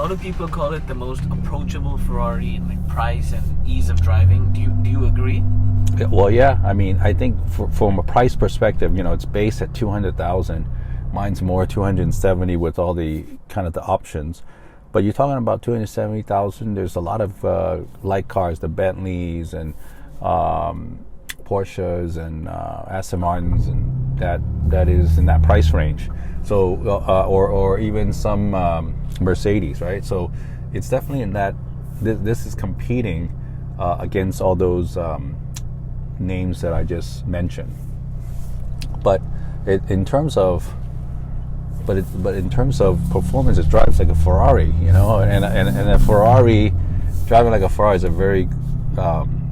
lot of people call it the most approachable Ferrari in like price and ease of driving. Do you agree? Well, yeah. I mean, I think from a price perspective, it's based at 200,000. Mine's more 270 with all the kind of the options. But you're talking about 270,000. There's a lot of light cars, the Bentleys and Porsches and Aston Martins, and that is in that price range. So, or even some Mercedes, right? So, it's definitely in that. This is competing against all those names that I just mentioned. But in terms of performance, it drives like a Ferrari, and a Ferrari, driving like a Ferrari is a very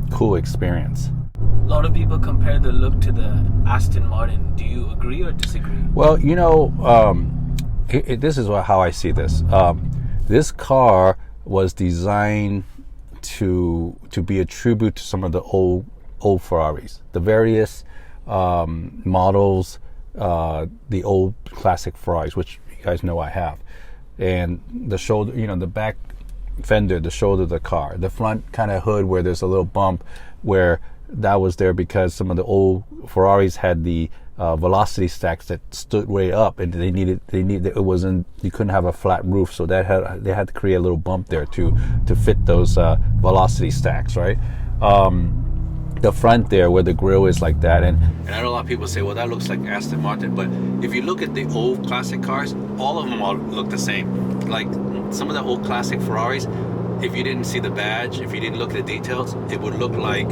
cool experience. A lot of people compare the look to the Aston Martin. Do you agree or disagree? Well, this is how I see this. This car was designed to be a tribute to some of the old Ferraris, the various models. The old classic Ferraris, which you guys know I have, and the shoulder, the back fender, the shoulder of the car, the front kind of hood where there's a little bump, where that was there because some of the old Ferraris had the velocity stacks that stood way up, and you couldn't have a flat roof, so they had to create a little bump there to fit those velocity stacks, right? The front there where the grille is like that, and I know a lot of people say, well, that looks like Aston Martin, but if you look at the old classic cars, all of them all look the same. Like some of the old classic Ferraris, if you didn't see the badge, if you didn't look at the details, it would look like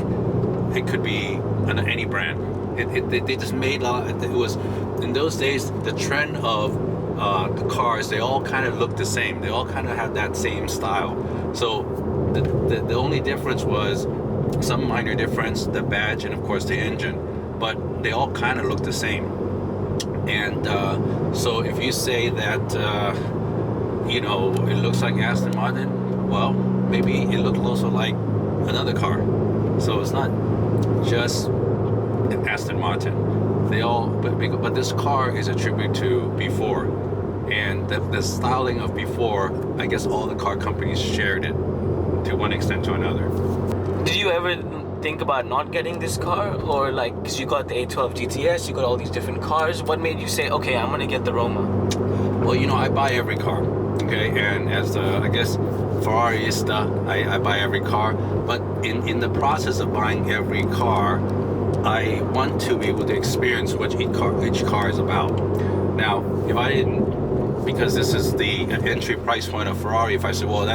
it could be any brand. They just made it was in those days the trend of the cars. They all kind of looked the same. They all kind of had that same style. So the only difference was some minor difference, the badge and of course the engine, but they all kind of look the same. And so if you say that it looks like Aston Martin, well, maybe it looked also like another car. So it's not just Aston Martin. They all, but this car is a tribute to before, and the styling of before, I guess all the car companies shared it to one extent to another. Did you ever think about not getting this car, or because you got the A12 GTS, you got all these different cars? What made you say, okay, I'm gonna get the Roma? Well, I buy every car, okay, and as I guess Ferrariista, I buy every car, but in the process of buying every car, I want to be able to experience what each car is about. Now, if I didn't, because this is the entry price point of Ferrari, if I said, well,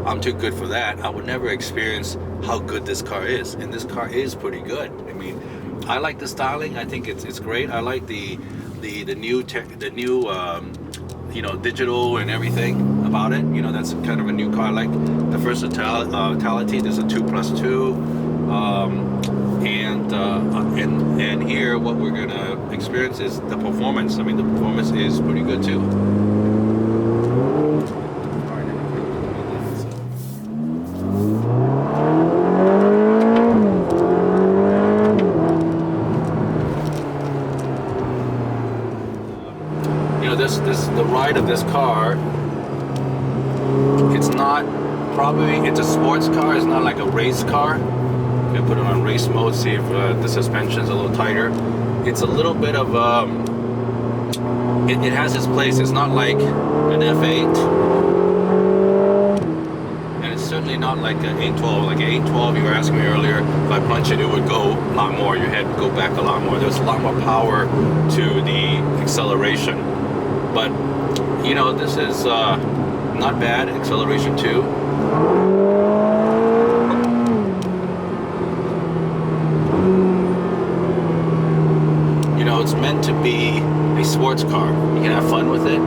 I'm too good for that, I would never experience how good this car is. And this car is pretty good. I mean, I like the styling. I think it's great. I like the new digital and everything about it. That's kind of a new car. I like the versatility. There's a 2+2, and here what we're gonna experience is the performance. I mean, the performance is pretty good too. The ride of this car, it's a sports car. It's not like a race car. You can put it on race mode, see if the suspension's a little tighter. It's a little bit of it has its place. It's not like an F8, and it's certainly not like an 812. Like an 812, you were asking me earlier, if I punch it, it would go a lot more. Your head would go back a lot more. There's a lot more power to the acceleration. But this is not bad acceleration too. It's meant to be a sports car. You can have fun with it.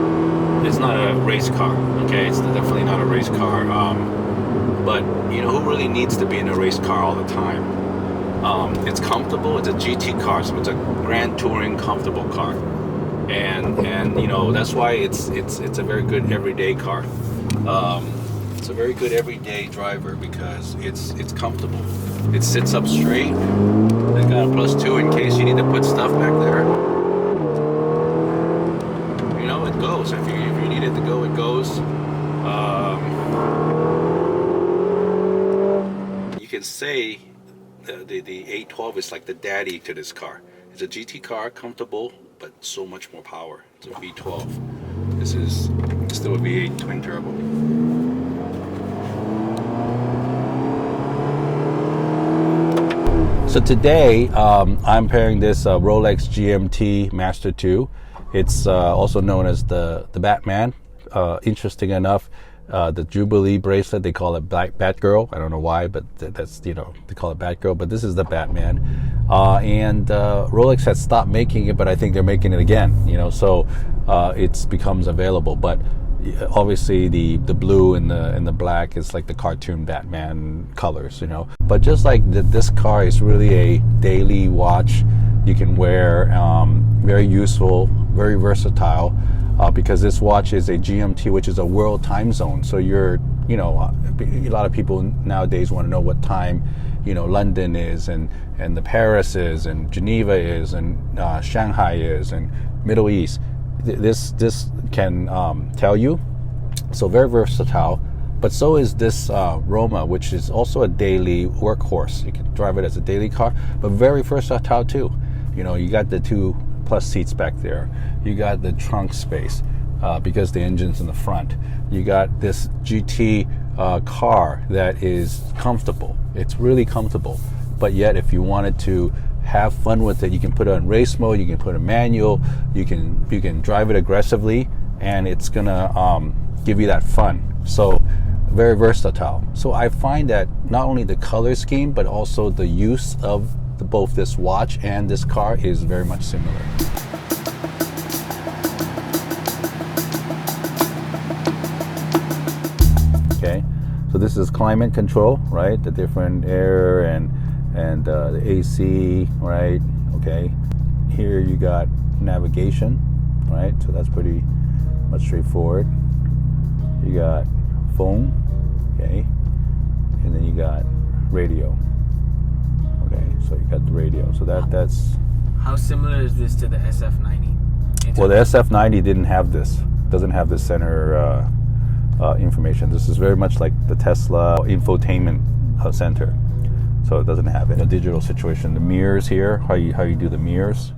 It's not a race car. Okay, it's definitely not a race car. But who really needs to be in a race car all the time? It's comfortable. It's a GT car, so it's a grand touring comfortable car. And that's why it's a very good everyday car. It's a very good everyday driver because it's comfortable. It sits up straight. They got a +2 in case you need to put stuff back there. It goes. If you need it to go, it goes. can say the 812 is like the daddy to this car. It's a GT car, comfortable, but so much more power. It's a V12. This is still a V8 twin turbo. So today I'm pairing this Rolex Gmt Master Ii. It's also known as the Batman. Interesting enough, the Jubilee bracelet, they call it Batgirl. I don't know why, but that's, they call it Batgirl, but this is the Batman. And Rolex has stopped making it, but I think they're making it again, so it becomes available. But obviously the blue and the black is like the cartoon Batman colors, But just like this car is really a daily watch you can wear, very useful, very versatile. Because this watch is a GMT, which is a world time zone. So a lot of people nowadays want to know what time, London is, and the Paris is, and Geneva is, and Shanghai is, and Middle East. This can tell you. So very versatile. But so is this Roma, which is also a daily workhorse. You can drive it as a daily car, but very versatile too. You got the 2+ seats back there. You got the trunk space because the engine's in the front. You got this GT car that is comfortable. It's really comfortable. But yet, if you wanted to have fun with it, you can put it on race mode. You can put a manual. You can drive it aggressively, and it's gonna give you that fun. So very versatile. So I find that not only the color scheme, but also the use of both this watch and this car is very much similar. Okay, so this is climate control, right? The different air and the AC, right? Okay, here you got navigation, right? So that's pretty much straightforward. You got phone, okay, and then you got radio. Okay, so you got the radio. So that's. How similar is this to the SF90? Well, the SF90 didn't have this. Doesn't have the center information. This is very much like the Tesla infotainment center. So it doesn't have it. A digital situation. The mirrors here, how you do the mirrors,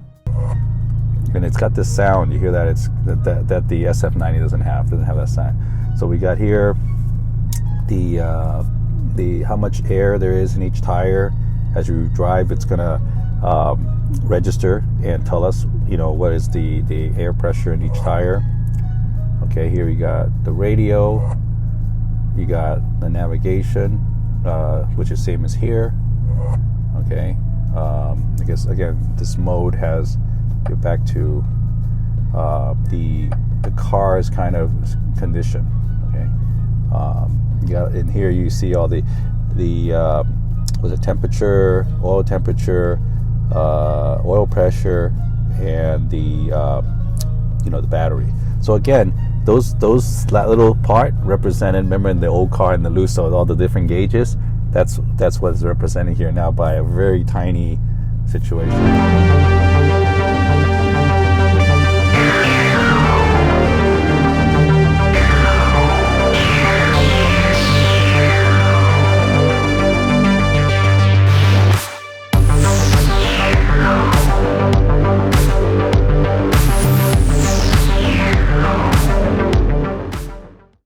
and it's got this sound. You hear that? It's that the SF90 doesn't have that sound. So we got here the how much air there is in each tire. As you drive, it's gonna register and tell us, what is the air pressure in each tire. Okay, here you got the radio, you got the navigation, which is same as here. Okay, I guess again this mode has get back to the car's kind of condition. Okay, you got in here you see all the temperature, oil temperature, oil pressure, and the the battery. So again, those that little part represented, remember in the old car in the Lusso, all the different gauges, that's what's represented here now by a very tiny situation.